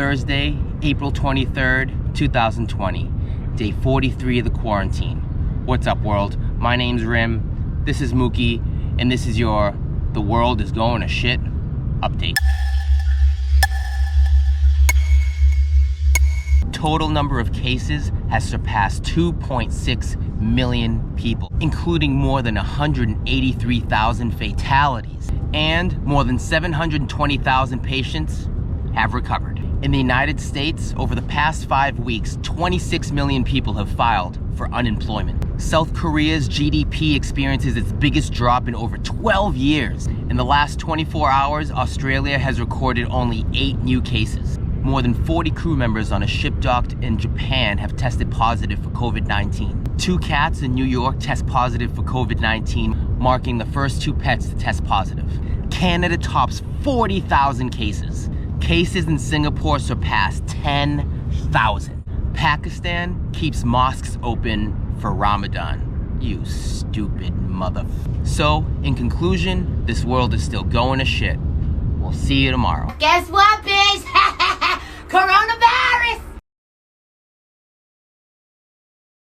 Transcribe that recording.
Thursday, April 23rd, 2020, day 43 of the quarantine. What's up, world? My name's Rim, this is Mookie, and this is your The World is Going to Shit update. Total number of cases has surpassed 2.6 million people, including more than 183,000 fatalities, and more than 720,000 patients have recovered. In the United States, over the past 5 weeks, 26 million people have filed for unemployment. South Korea's GDP experiences its biggest drop in over 12 years. In the last 24 hours, Australia has recorded only 8 new cases. More than 40 crew members on a ship docked in Japan have tested positive for COVID-19. 2 cats in New York test positive for COVID-19, marking the first 2 pets to test positive. Canada tops 40,000 cases. Cases in Singapore surpass 10,000. Pakistan keeps mosques open for Ramadan. You stupid mother. So, in conclusion, this world is still going to shit. We'll see you tomorrow. Guess what, bitch?